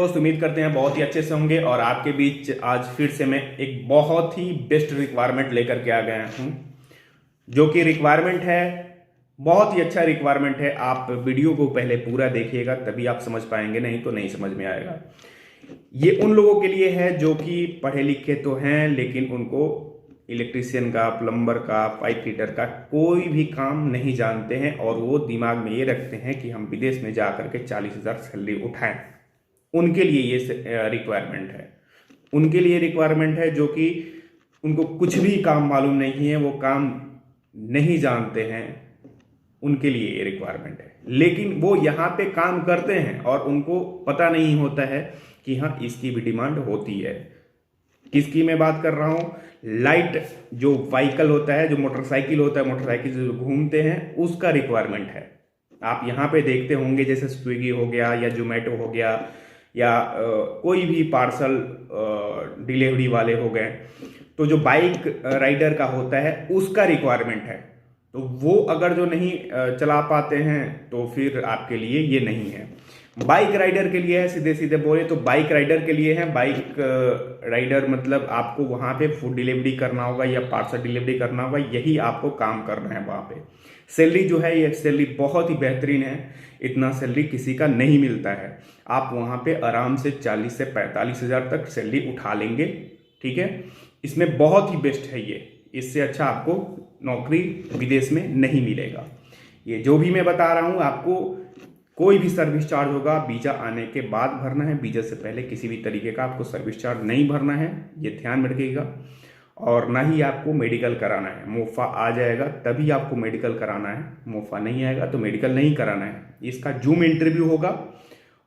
दोस्त उम्मीद करते हैं बहुत ही अच्छे से होंगे और आपके बीच आज फिर से मैं एक बहुत ही बेस्ट रिक्वायरमेंट लेकर के आ गया हूं, जो कि रिक्वायरमेंट है बहुत ही अच्छा रिक्वायरमेंट है। आप वीडियो को पहले पूरा देखिएगा तभी आप समझ पाएंगे, नहीं तो नहीं समझ में आएगा। ये उन लोगों के लिए है जो कि पढ़े लिखे तो हैं लेकिन उनको इलेक्ट्रीशियन का, प्लम्बर का, पाइप फिटर का कोई भी काम नहीं जानते हैं और वो दिमाग में ये रखते हैं कि हम विदेश में जा करके 40,000 सैलरी उठाएं। उनके लिए ये रिक्वायरमेंट है। उनके लिए रिक्वायरमेंट है जो कि उनको कुछ भी काम मालूम नहीं है, वो काम नहीं जानते हैं, उनके लिए ये रिक्वायरमेंट है। लेकिन वो यहाँ पे काम करते हैं और उनको पता नहीं होता है कि हाँ इसकी भी डिमांड होती है। किसकी मैं बात कर रहा हूँ? लाइट जो व्हीकल होता है, जो मोटरसाइकिल होता है, मोटरसाइकिल जो घूमते हैं, उसका रिक्वायरमेंट है। आप यहाँ पे देखते होंगे जैसे स्विगी हो गया या जोमेटो हो गया या कोई भी पार्सल डिलीवरी वाले हो गए, तो जो बाइक राइडर का होता है उसका रिक्वायरमेंट है। तो वो अगर जो नहीं चला पाते हैं तो फिर आपके लिए ये नहीं है। बाइक राइडर के लिए है, सीधे सीधे बोले तो बाइक राइडर के लिए है। बाइक राइडर मतलब आपको वहाँ पे फूड डिलीवरी करना होगा या पार्सल डिलीवरी करना होगा, यही आपको काम करना है वहाँ पे। सैलरी जो है ये सैलरी बहुत ही बेहतरीन है, इतना सैलरी किसी का नहीं मिलता है। आप वहाँ पे आराम से 40 से 45 हज़ार तक सैलरी उठा लेंगे, ठीक है। इसमें बहुत ही बेस्ट है ये, इससे अच्छा आपको नौकरी विदेश में नहीं मिलेगा। ये जो भी मैं बता रहा हूँ आपको, कोई भी सर्विस चार्ज होगा वीज़ा आने के बाद भरना है। वीज़ा से पहले किसी भी तरीके का आपको सर्विस चार्ज नहीं भरना है, ये ध्यान में रखिएगा। और ना ही आपको मेडिकल कराना है। मुफ्त आ जाएगा तभी आपको मेडिकल कराना है, मुफ्त नहीं आएगा तो मेडिकल नहीं कराना है। इसका जूम इंटरव्यू होगा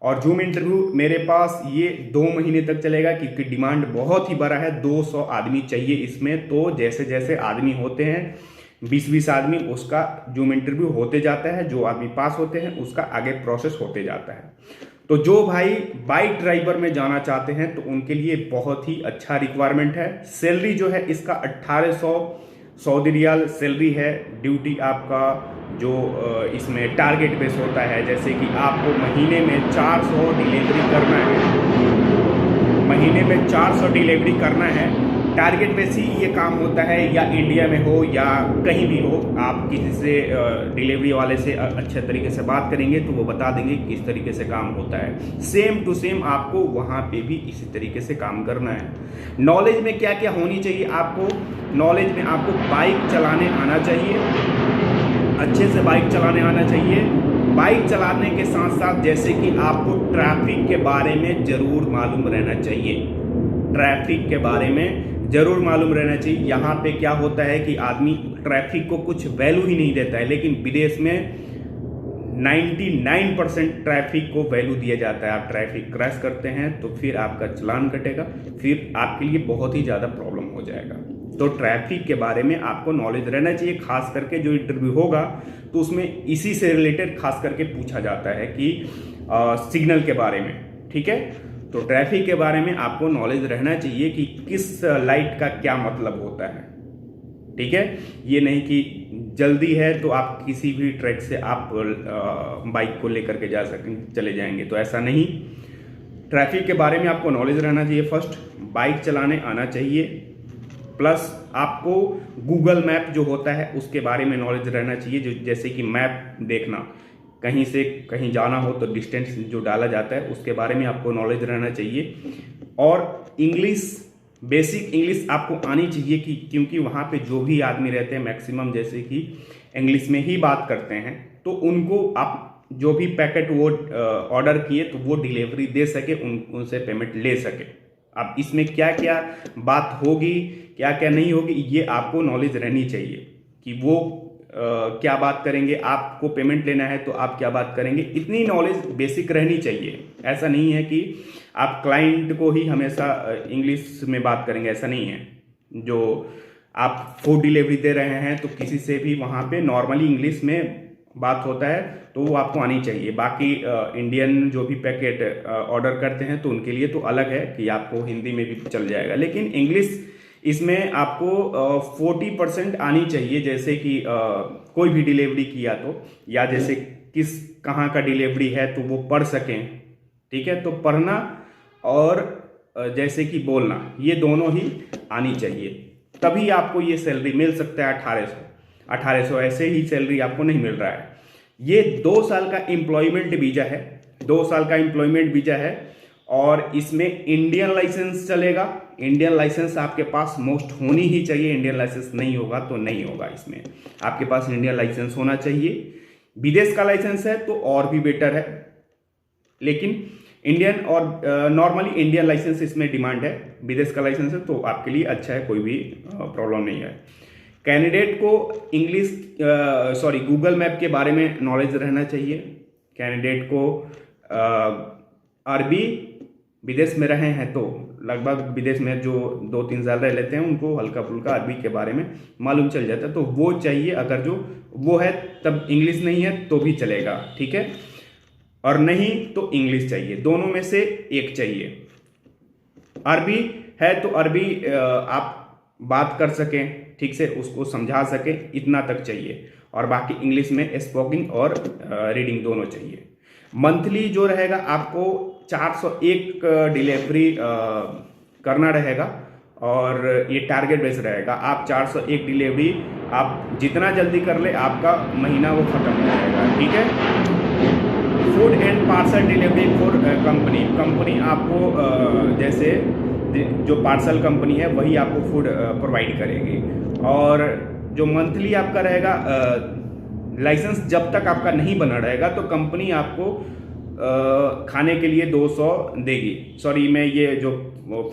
और जूम इंटरव्यू मेरे पास ये 2 महीने तक चलेगा क्योंकि डिमांड बहुत ही बड़ा है। 200 आदमी चाहिए इसमें, तो जैसे जैसे आदमी होते हैं 20-20 आदमी, उसका जूम इंटरव्यू होते जाता है। जो आदमी पास होते हैं उसका आगे प्रोसेस होते जाता है। तो जो भाई बाइक ड्राइवर में जाना चाहते हैं तो उनके लिए बहुत ही अच्छा रिक्वायरमेंट है। सैलरी जो है इसका 1800 सऊदी रियाल सैलरी है। ड्यूटी आपका जो इसमें टारगेट बेस होता है, जैसे कि आपको महीने में 400 डिलीवरी करना है, महीने में 400 डिलीवरी करना है। टारगेट बेस ही ये काम होता है, या इंडिया में हो या कहीं भी हो। आप किसी से डिलीवरी वाले से अच्छे तरीके से बात करेंगे तो वो बता देंगे किस तरीके से काम होता है। सेम टू सेम आपको वहाँ पे भी इसी तरीके से काम करना है। नॉलेज में क्या क्या होनी चाहिए आपको? नॉलेज में आपको बाइक चलाने आना चाहिए, अच्छे से बाइक चलाने आना चाहिए। बाइक चलाने के साथ साथ जैसे कि आपको ट्रैफिक के बारे में ज़रूर मालूम रहना चाहिए। ट्रैफिक के बारे में ज़रूर मालूम रहना चाहिए। यहाँ पे क्या होता है कि आदमी ट्रैफिक को कुछ वैल्यू ही नहीं देता है, लेकिन विदेश में 99% ट्रैफिक को वैल्यू दिया जाता है। आप ट्रैफिक क्रॉस करते हैं तो फिर आपका चालान कटेगा, फिर आपके लिए बहुत ही ज़्यादा प्रॉब्लम हो जाएगा। तो ट्रैफिक के बारे में आपको नॉलेज रहना चाहिए। खास करके जो इंटरव्यू होगा तो उसमें इसी से रिलेटेड खास करके पूछा जाता है कि सिग्नल के बारे में, ठीक है। तो ट्रैफिक के बारे में आपको नॉलेज रहना चाहिए कि किस लाइट का क्या मतलब होता है, ठीक है। ये नहीं कि जल्दी है तो आप किसी भी ट्रैक से आप बाइक को लेकर के चले जाएंगे, तो ऐसा नहीं। ट्रैफिक के बारे में आपको नॉलेज रहना चाहिए। फर्स्ट बाइक चलाने आना चाहिए, प्लस आपको गूगल मैप जो होता है उसके बारे में नॉलेज रहना चाहिए। जो जैसे कि मैप देखना, कहीं से कहीं जाना हो तो डिस्टेंस जो डाला जाता है उसके बारे में आपको नॉलेज रहना चाहिए। और इंग्लिश, बेसिक इंग्लिश आपको आनी चाहिए कि क्योंकि वहाँ पे जो भी आदमी रहते हैं मैक्सिमम जैसे कि इंग्लिश में ही बात करते हैं, तो उनको आप जो भी पैकेट वो ऑर्डर किए तो वो डिलीवरी दे सके, उनसे पेमेंट ले सके। अब इसमें क्या क्या बात होगी, क्या क्या नहीं होगी, ये आपको नॉलेज रहनी चाहिए कि वो क्या बात करेंगे। आपको पेमेंट लेना है तो आप क्या बात करेंगे, इतनी नॉलेज बेसिक रहनी चाहिए। ऐसा नहीं है कि आप क्लाइंट को ही हमेशा इंग्लिश में बात करेंगे, ऐसा नहीं है। जो आप फूड डिलीवरी दे रहे हैं तो किसी से भी वहाँ पे नॉर्मली इंग्लिश में बात होता है तो वो आपको आनी चाहिए। बाकी इंडियन जो भी पैकेट ऑर्डर करते हैं तो उनके लिए तो अलग है कि आपको हिंदी में भी चल जाएगा, लेकिन इंग्लिश इसमें आपको 40% आनी चाहिए। जैसे कि कोई भी डिलीवरी किया तो, या जैसे किस कहाँ का डिलीवरी है तो वो पढ़ सकें, ठीक है। तो पढ़ना और जैसे कि बोलना, ये दोनों ही आनी चाहिए, तभी आपको ये सैलरी मिल सकता है 1800 ऐसे ही सैलरी आपको नहीं मिल रहा है। ये 2 साल का एम्प्लॉयमेंट वीज़ा है, 2 साल का एम्प्लॉयमेंट वीज़ा है और इसमें इंडियन लाइसेंस चलेगा। इंडियन लाइसेंस आपके पास मोस्ट होनी ही चाहिए, इंडियन लाइसेंस नहीं होगा तो नहीं होगा। इसमें आपके पास इंडियन लाइसेंस होना चाहिए। विदेश का लाइसेंस है तो और भी बेटर है, लेकिन इंडियन और नॉर्मली इंडियन लाइसेंस इसमें डिमांड है। विदेश का लाइसेंस है तो आपके लिए अच्छा है, कोई भी प्रॉब्लम नहीं है। कैंडिडेट को गूगल मैप के बारे में नॉलेज रहना चाहिए। कैंडिडेट को अरबी, विदेश में रहे हैं तो लगभग विदेश में जो 2-3 साल रह लेते हैं उनको हल्का फुल्का अरबी के बारे में मालूम चल जाता है, तो वो चाहिए। अगर जो वो है तब इंग्लिश नहीं है तो भी चलेगा, ठीक है, और नहीं तो इंग्लिश चाहिए, दोनों में से एक चाहिए। अरबी है तो अरबी आप बात कर सकें ठीक से, उसको समझा सकें, इतना तक चाहिए, और बाकी इंग्लिश में स्पोकिंग और रीडिंग दोनों चाहिए। मंथली जो रहेगा आपको 401 डिलीवरी करना रहेगा और ये टारगेट बेस रहेगा। आप 401 डिलीवरी आप जितना जल्दी कर ले आपका महीना वो खत्म हो जाएगा, ठीक है। Food and parcel delivery for company आपको जैसे जो पार्सल कंपनी है वही आपको फूड प्रोवाइड करेगी। और जो मंथली आपका रहेगा, लाइसेंस जब तक आपका नहीं बना रहेगा तो कंपनी आपको खाने के लिए 200 देगी। सॉरी, मैं ये जो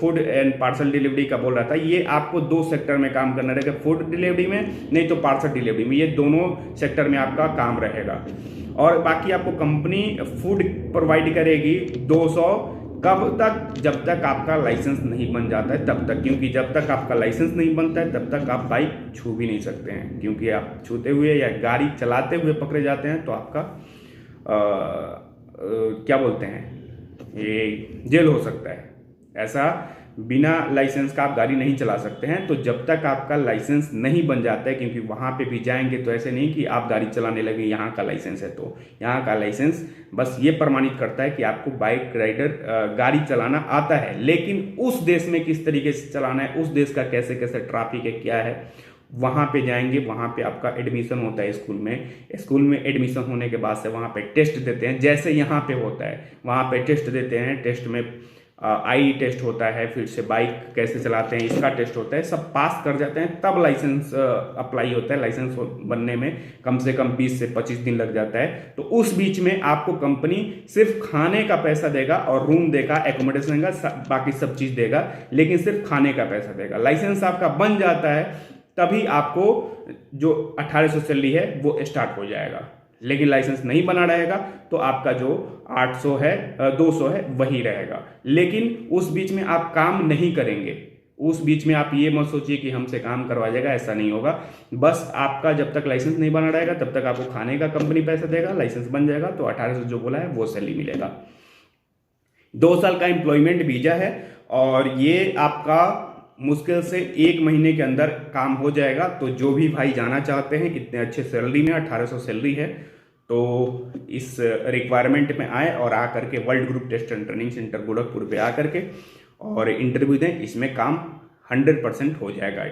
फूड एंड पार्सल डिलीवरी का बोल रहा था, ये आपको 2 सेक्टर में काम करना रहेगा, फूड डिलीवरी में नहीं तो पार्सल डिलीवरी में, ये दोनों सेक्टर में आपका काम रहेगा। और बाकी आपको कंपनी फूड प्रोवाइड करेगी 200, कब तक? जब तक आपका लाइसेंस नहीं बन जाता है तब तक, क्योंकि जब तक आपका लाइसेंस नहीं बनता है तब तक आप बाइक छू भी नहीं सकते हैं, क्योंकि आप छूते हुए या गाड़ी चलाते हुए पकड़े जाते हैं तो आपका क्या बोलते हैं, ये जेल हो सकता है। ऐसा बिना लाइसेंस का आप गाड़ी नहीं चला सकते हैं। तो जब तक आपका लाइसेंस नहीं बन जाता है, क्योंकि वहाँ पे भी जाएंगे तो ऐसे नहीं कि आप गाड़ी चलाने लगे यहाँ का लाइसेंस है, तो यहाँ का लाइसेंस बस ये प्रमाणित करता है कि आपको बाइक राइडर गाड़ी चलाना आता है, लेकिन उस देश में किस तरीके से चलाना है, उस देश का कैसे कैसे ट्रैफिक है, क्या है, वहाँ पे जाएंगे। वहाँ पे आपका एडमिशन होता है स्कूल में एडमिशन होने के बाद से वहाँ पे टेस्ट देते हैं, जैसे यहाँ पे होता है वहाँ पे टेस्ट देते हैं। टेस्ट में आई टेस्ट होता है, फिर से बाइक कैसे चलाते हैं इसका टेस्ट होता है, सब पास कर जाते हैं तब लाइसेंस अप्लाई होता है। लाइसेंस बनने में कम से कम 20 से 25 दिन लग जाता है। तो उस बीच में आपको कंपनी सिर्फ खाने का पैसा देगा और रूम देगा, एकोमोडेशन देगा, बाकी सब चीज़ देगा, लेकिन सिर्फ खाने का पैसा देगा। लाइसेंस आपका बन जाता है तभी आपको जो 1800 सैलरी है वो स्टार्ट हो जाएगा। लेकिन लाइसेंस नहीं बना रहेगा तो आपका जो 800 है 200 है वही रहेगा। लेकिन उस बीच में आप काम नहीं करेंगे, उस बीच में आप ये मत सोचिए कि हमसे काम करवा जाएगा, ऐसा नहीं होगा। बस आपका जब तक लाइसेंस नहीं बना रहेगा तब तक आपको खाने का कंपनी पैसा देगा, लाइसेंस बन जाएगा तो 1800 जो बोला है वो सैलरी मिलेगा। 2 साल का एम्प्लॉयमेंट वीजा है और ये आपका मुश्किल से 1 महीने के अंदर काम हो जाएगा। तो जो भी भाई जाना चाहते हैं इतने अच्छे सैलरी में, 1800 सैलरी है, तो इस रिक्वायरमेंट में आए और आकर के world group test and training centre Gorakhpur पे आकर के और इंटरव्यू दें, इसमें काम 100% हो जाएगा।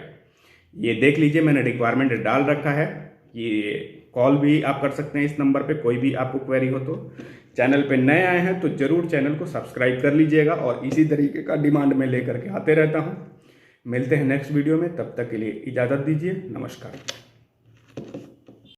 ये देख लीजिए, मैंने रिक्वायरमेंट डाल रखा है, ये कॉल भी आप कर सकते हैं इस नंबर पे, कोई भी आपको क्वेरी हो तो। चैनल पे नए आए हैं तो जरूर चैनल को सब्सक्राइब कर लीजिएगा और इसी तरीके का डिमांड में लेकर के आते रहता हूँ। मिलते हैं नेक्स्ट वीडियो में, तब तक के लिए इजाज़त दीजिए, नमस्कार।